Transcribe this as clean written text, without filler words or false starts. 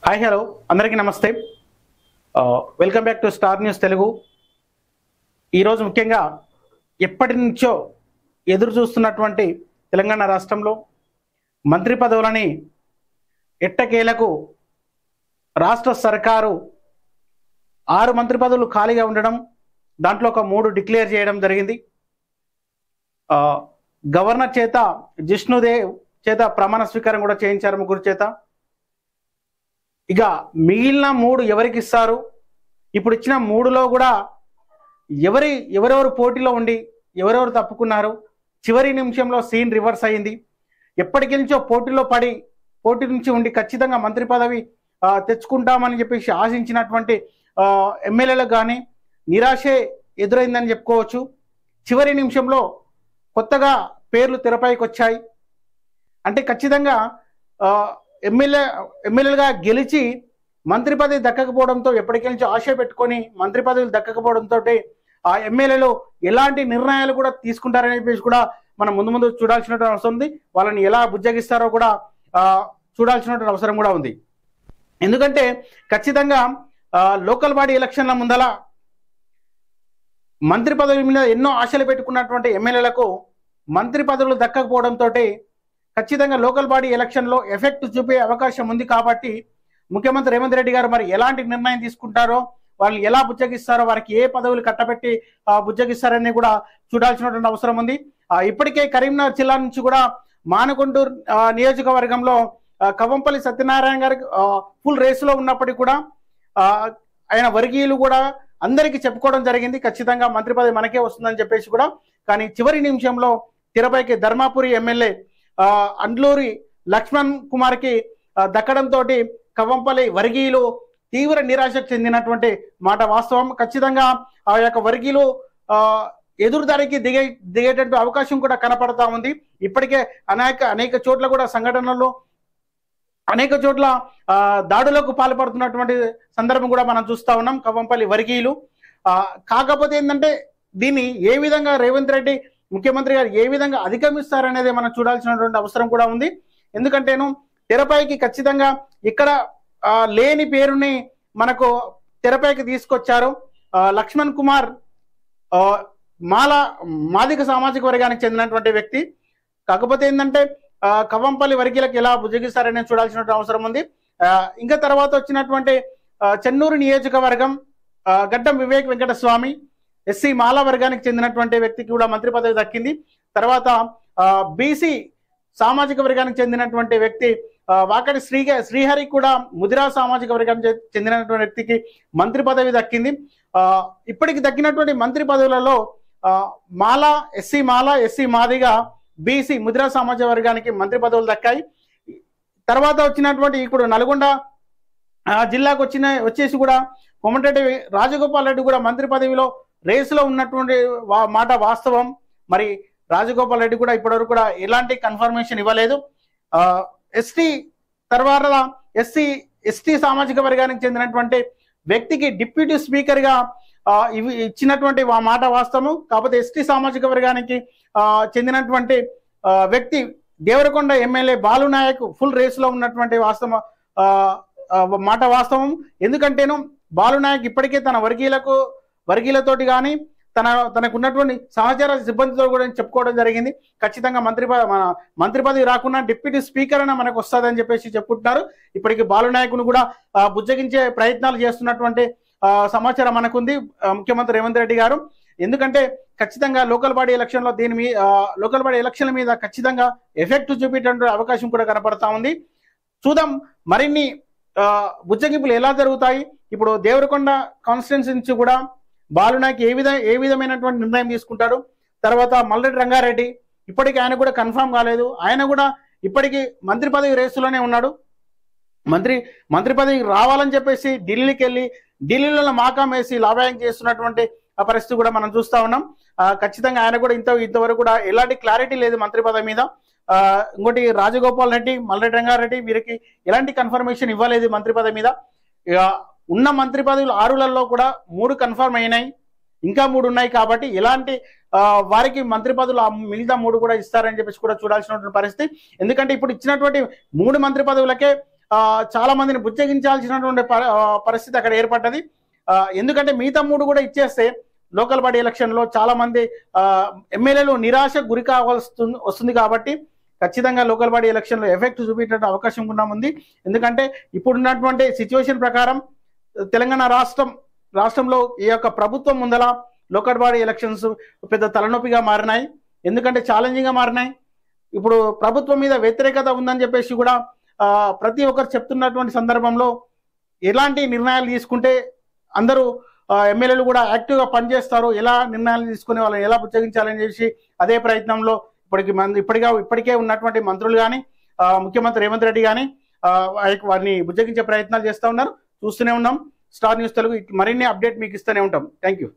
Hi hello అందరికీ నమస్తే. Welcome back to star news Telugu. ఈరోజు ముఖ్యంగా ఎప్పటి నుంచో ఎదురు చూస్తున్నటువంటి తెలంగాణ రాష్ట్రంలో మంత్రి పదవులని ఎట్టకేలకు రాష్ట్ర సర్కారు 6 మంత్రి పదవులు ఖాళీగా ఉండడం, దాంట్లో ఒక 3 డిక్లేర్ చేయడం జరిగింది. గవర్నర్ చేత జిష్ణుదేవ్ చేత ప్రమాణ స్వీకారం కూడా చేయించారు, ముగ్గురు చేత. ఇక మిగిలిన 3 ఎవరికి ఇస్తారు? ఇప్పుడు ఇచ్చిన 3లో కూడా ఎవరెవరు పోటీలో ఉండి ఎవరెవరు తప్పుకున్నారు? చివరి నిమిషంలో సీన్ రివర్స్ అయింది. ఎప్పటికీ నుంచో పోటీ నుంచి ఉండి ఖచ్చితంగా మంత్రి పదవి తెచ్చుకుంటామని చెప్పేసి ఆశించినటువంటి ఎమ్మెల్యేలకు కానీ నిరాశే ఎదురైందని చెప్పుకోవచ్చు. చివరి నిమిషంలో కొత్తగా పేర్లు తెరపైకి వచ్చాయి. అంటే ఖచ్చితంగా ఎమ్మెల్యేలుగా గెలిచి మంత్రి పదవి దక్కకపోవడంతో ఎప్పటికీ నుంచి ఆశ పెట్టుకొని మంత్రి పదవులు దక్కకపోవడంతో ఆ ఎమ్మెల్యేలు ఎలాంటి నిర్ణయాలు కూడా తీసుకుంటారని చెప్పేసి కూడా మనం ముందు చూడాల్సినటువంటి అవసరం ఉంది. వాళ్ళని ఎలా బుజ్జగిస్తారో కూడా చూడాల్సినటువంటి అవసరం కూడా ఉంది. ఎందుకంటే ఖచ్చితంగా లోకల్ బాడీ ఎలక్షన్ల ముందల మంత్రి పదవి మీద ఎన్నో ఆశలు పెట్టుకున్నటువంటి ఎమ్మెల్యేలకు మంత్రి పదవులు దక్కకపోవడంతో ఖచ్చితంగా లోకల్ బాడీ ఎలక్షన్లో ఎఫెక్ట్ చూపే అవకాశం ఉంది. కాబట్టి ముఖ్యమంత్రి రేవంత్ రెడ్డి గారు మరి ఎలాంటి నిర్ణయం తీసుకుంటారో, వాళ్ళు ఎలా బుజ్జగిస్తారో, వారికి ఏ పదవులు కట్టబెట్టి బుజ్జగిస్తారని కూడా చూడాల్సినటువంటి అవసరం ఉంది. ఇప్పటికే కరీంనగర్ జిల్లా నుంచి కూడా మానకొండూరు నియోజకవర్గంలో కవంపల్లి సత్యనారాయణ గారి ఫుల్ రేసులో ఉన్నప్పటికీ కూడా ఆయన వర్గీయులు కూడా అందరికీ చెప్పుకోవడం జరిగింది, ఖచ్చితంగా మంత్రి పదవి మనకే వస్తుందని చెప్పేసి కూడా. కానీ చివరి నిమిషంలో తెరపైకి ధర్మాపురి ఎమ్మెల్యే అండ్లూరి లక్ష్మణ్ కుమార్కి దక్కడంతో కవంపల్లి వర్గీయులు తీవ్ర నిరాశకు చెందినటువంటి మాట వాస్తవం. ఖచ్చితంగా ఆ యొక్క వర్గీయులు ఎదురుదారికి దిగేటట్టు అవకాశం కూడా కనపడతా ఉంది. ఇప్పటికే అనేక చోట్ల కూడా సంఘటనలు, అనేక చోట్ల దాడులకు పాల్పడుతున్నటువంటి సందర్భం కూడా మనం చూస్తా ఉన్నాం కవంపల్లి వర్గీయులు. కాకపోతే ఏంటంటే దీన్ని ఏ విధంగా రేవంత్ రెడ్డి ముఖ్యమంత్రి గారు ఏ విధంగా అధిగమిస్తారనేది మనం చూడాల్సినటువంటి అవసరం కూడా ఉంది. ఎందుకంటేను తెరపైకి ఖచ్చితంగా ఇక్కడ లేని పేరుని మనకు తెరపైకి తీసుకొచ్చారు. లక్ష్మణ్ కుమార్ మాదిక సామాజిక వర్గానికి చెందినటువంటి వ్యక్తి. కాకపోతే ఏంటంటే కవంపల్లి వర్గీయులకు ఎలా బుజ్జగిస్తారనేది చూడాల్సినటువంటి అవసరం ఉంది. ఇంకా తర్వాత వచ్చినటువంటి చెన్నూరు నియోజకవర్గం గడ్డం వివేక్ వెంకటస్వామి ఎస్సీ మాలా వర్గానికి చెందినటువంటి వ్యక్తికి కూడా మంత్రి పదవి దక్కింది. తర్వాత బీసీ సామాజిక వర్గానికి చెందినటువంటి వ్యక్తి వాకటి శ్రీహరి కూడా ముదిరా సామాజిక వర్గానికి చెందినటువంటి వ్యక్తికి మంత్రి పదవి దక్కింది. ఇప్పటికి దక్కినటువంటి మంత్రి పదవులలో ఎస్సీ మాదిగా బీసీ ముదిరా సామాజిక వర్గానికి మంత్రి పదవులు దక్కాయి. తర్వాత వచ్చినటువంటి ఇప్పుడు నల్గొండ జిల్లాకు వచ్చేసి కూడా కోమటిరెడ్డి రాజగోపాల్ రెడ్డి కూడా మంత్రి పదవిలో రేసులో ఉన్నటువంటి మాట వాస్తవం. మరి రాజగోపాల్ రెడ్డి కూడా ఇప్పటివరకు కూడా ఎలాంటి కన్ఫర్మేషన్ ఇవ్వలేదు. ఎస్టీ తర్వాత ఎస్టీ సామాజిక వర్గానికి చెందినటువంటి వ్యక్తికి డిప్యూటీ స్పీకర్గా ఇచ్చినటువంటి మాట వాస్తవం. కాకపోతే ఎస్టీ సామాజిక వర్గానికి చెందినటువంటి వ్యక్తి దేవరకొండ ఎమ్మెల్యే బాలునాయక్ ఫుల్ రేసులో ఉన్నటువంటి మాట వాస్తవం. ఎందుకంటేను బాలునాయక్ ఇప్పటికే తన వర్గీయులతోటి కానీ తనకు ఉన్నటువంటి సహచర సిబ్బందితో కూడా చెప్పుకోవడం జరిగింది, ఖచ్చితంగా మంత్రి పదవి రాకుండా డిప్యూటీ స్పీకర్ అయినా మనకు వస్తుందని చెప్పేసి చెప్పుకుంటున్నారు. ఇప్పటికీ బాలునాయకును కూడా బుజ్జగించే ప్రయత్నాలు చేస్తున్నటువంటి సమాచారం మనకుంది ముఖ్యమంత్రి రేవంత్ రెడ్డి గారు. ఎందుకంటే ఖచ్చితంగా లోకల్ బాడీ ఎలక్షన్ల మీద ఖచ్చితంగా ఎఫెక్ట్ చూపేటువంటి అవకాశం కూడా కనపడతా ఉంది. చూద్దాం మరిన్ని బుజ్జగింపులు ఎలా జరుగుతాయి. ఇప్పుడు దేవరకొండ కాన్స్టిట్యున్సీ నుంచి కూడా బాలునాయక్ ఏ విధమైనటువంటి నిర్ణయం తీసుకుంటాడు. తర్వాత మల్రెడ్డి రంగారెడ్డి ఇప్పటికీ ఆయన కూడా కన్ఫర్మ్ కాలేదు, ఆయన కూడా ఇప్పటికీ మంత్రి పదవి రేసులోనే ఉన్నాడు. మంత్రి పదవి రావాలని చెప్పేసి ఢిల్లీలో మాకాం వేసి లాభాయం చేస్తున్నటువంటి ఆ పరిస్థితి కూడా మనం చూస్తా ఉన్నాం. ఖచ్చితంగా ఆయన కూడా ఇంతవరకు కూడా ఎలాంటి క్లారిటీ లేదు మంత్రి పదవి మీద. ఇంకోటి రాజగోపాల్ రెడ్డి, మల్రెడ్డి రంగారెడ్డి వీరికి ఎలాంటి కన్ఫర్మేషన్ ఇవ్వలేదు మంత్రి పదవి మీద. ఉన్న మంత్రి పదవులు 6లలో కూడా 3 కన్ఫర్మ్ అయినాయి, ఇంకా 3 ఉన్నాయి. కాబట్టి ఎలాంటి వారికి మంత్రి పదవులు మిగతా 3 కూడా ఇస్తారని చెప్పేసి కూడా చూడాల్సినటువంటి పరిస్థితి. ఎందుకంటే ఇప్పుడు ఇచ్చినటువంటి 3 మంత్రి పదవులకే చాలా మందిని బుజ్జగించాల్సినటువంటి పరిస్థితి అక్కడ ఏర్పడ్డది. ఎందుకంటే మిగతా 3 కూడా ఇచ్చేస్తే లోకల్ బాడీ ఎలక్షన్లో చాలా మంది ఎమ్మెల్యేలు నిరాశకు గురి కావాల్సి వస్తుంది. కాబట్టి ఖచ్చితంగా లోకల్ బాడీ ఎలక్షన్లో ఎఫెక్ట్ చూపించే అవకాశం కూడా ఉంది. ఎందుకంటే ఇప్పుడున్నటువంటి సిచ్యువేషన్ ప్రకారం తెలంగాణ రాష్ట్రంలో ఈ యొక్క ప్రభుత్వం ముందల లోకల్ బాడీ ఎలక్షన్స్ పెద్ద తలనొప్పిగా మారినాయి. ఎందుకంటే ఛాలెంజింగ్గా మారినాయి. ఇప్పుడు ప్రభుత్వం మీద వ్యతిరేకత ఉందని చెప్పేసి కూడా ప్రతి ఒక్కరు చెప్తున్నటువంటి సందర్భంలో ఎలాంటి నిర్ణయాలు తీసుకుంటే అందరూ ఎమ్మెల్యేలు కూడా యాక్టివ్గా పనిచేస్తారు, ఎలా నిర్ణయాలు తీసుకుని వాళ్ళని ఎలా బుజ్జగించాలని చెప్పి అదే ప్రయత్నంలో ఇప్పటికే ఉన్నటువంటి మంత్రులు కానీ ముఖ్యమంత్రి రేవంత్ రెడ్డి కానీ వారిని బుజ్జగించే ప్రయత్నాలు చేస్తూ ఉన్నారు. చూస్తూనే ఉన్నాం. స్టార్ న్యూస్ తెలుగు మరిన్ని అప్డేట్ మీకు ఇస్తూనే ఉంటాం. Thank you.